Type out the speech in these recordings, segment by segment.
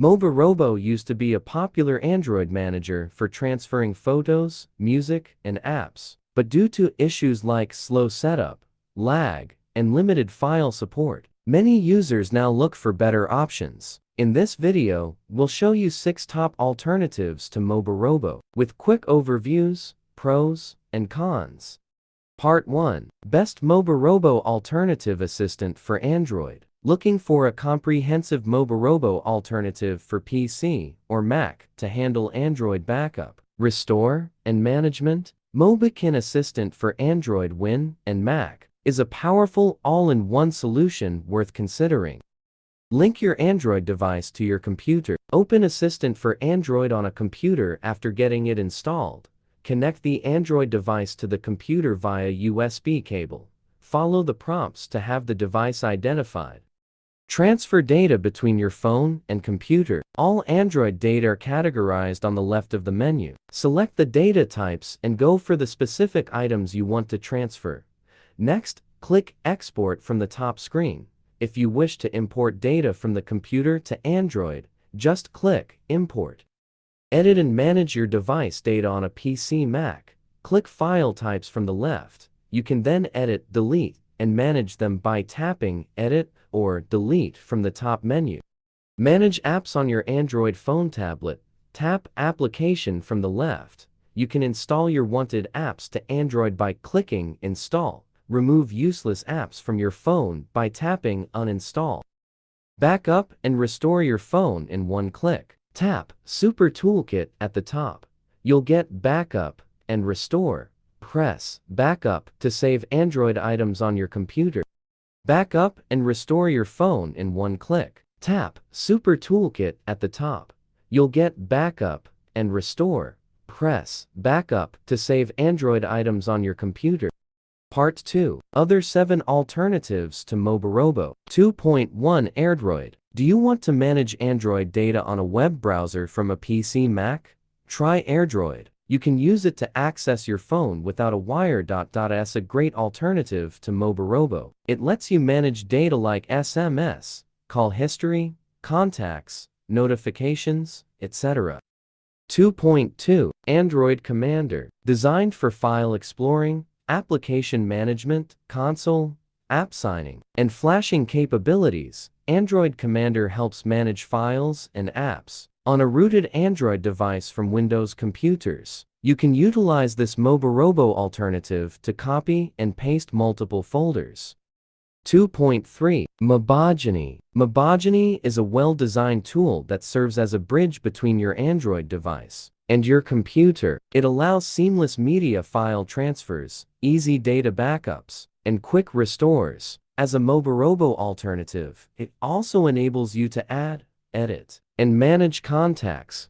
Moborobo used to be a popular Android manager for transferring photos, music, and apps, but due to issues like slow setup, lag, and limited file support, many users now look for better options. In this video, we'll show you 6 top alternatives to Moborobo, with quick overviews, pros, and cons. Part 1. Best Moborobo Alternative Assistant for Android. Looking for a comprehensive Moborobo alternative for PC or Mac to handle Android backup, restore, and management? Mobikin Assistant for Android Win and Mac is a powerful all-in-one solution worth considering. Link your Android device to your computer. Open Assistant for Android on a computer after getting it installed. Connect the Android device to the computer via USB cable. Follow the prompts to have the device identified. Transfer data between your phone and computer. All Android data are categorized on the left of the menu. Select the data types and go for the specific items you want to transfer. Next, click Export from the top screen. If you wish to import data from the computer to Android, just click Import. Edit and manage your device data on a PC Mac. Click File Types from the left. You can then edit, delete, and manage them by tapping Edit or Delete from the top menu. Manage apps on your Android phone tablet. Tap Application from the left. You can install your wanted apps to Android by clicking Install. Remove useless apps from your phone by tapping Uninstall. Backup and restore your phone in one click. Tap Super Toolkit at the top. You'll get Backup and Restore. Press Backup to save Android items on your computer. Backup and restore your phone in one click. Tap Super Toolkit at the top. You'll get Backup and Restore. Press Backup to save Android items on your computer. Part 2. Other 7 alternatives to Moborobo. 2.1 AirDroid. Do you want to manage Android data on a web browser from a PC Mac? Try AirDroid. You can use it to access your phone without a wire. It's a great alternative to Moborobo. It lets you manage data like SMS, call history, contacts, notifications, etc. 2.2 Android Commander. Designed for file exploring, application management, console, app signing, and flashing capabilities, Android Commander helps manage files and apps on a rooted Android device from Windows computers. You can utilize this Moborobo alternative to copy and paste multiple folders. 2.3 Mobogeny. Mobogeny is a well-designed tool that serves as a bridge between your Android device and your computer. It allows seamless media file transfers, easy data backups, and quick restores. As a Moborobo alternative, it also enables you to add, edit, and manage contacts.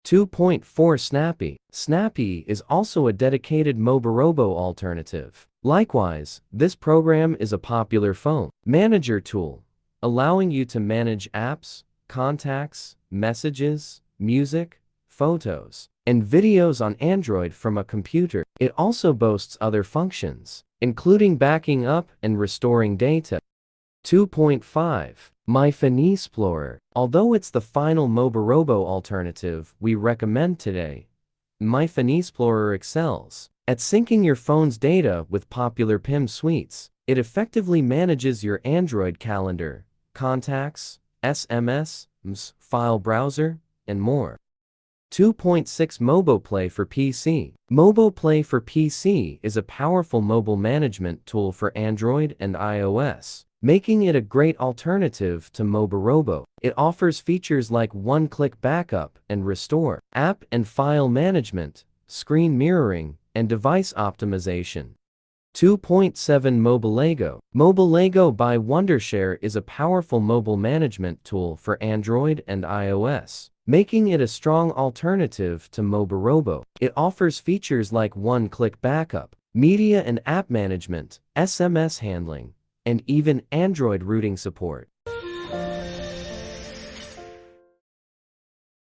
2.4 Snappy. Snappy is also a dedicated Moborobo alternative. Likewise, this program is a popular phone manager tool, allowing you to manage apps, contacts, messages, music, photos, and videos on Android from a computer. It also boasts other functions, including backing up and restoring data. 2.5 MyPhoneExplorer. Although it's the final Moborobo alternative we recommend today, MyPhoneExplorer excels at syncing your phone's data with popular PIM suites. It effectively manages your Android calendar, contacts, SMS, file browser, and more. 2.6 MoboPlay for PC. MoboPlay for PC is a powerful mobile management tool for Android and iOS, making it a great alternative to Moborobo. It offers features like one-click backup and restore, app and file management, screen mirroring, and device optimization. 2.7 Mobilego. Mobilego by Wondershare is a powerful mobile management tool for Android and iOS, making it a strong alternative to Moborobo. It offers features like one-click backup, media and app management, SMS handling, and even Android routing support.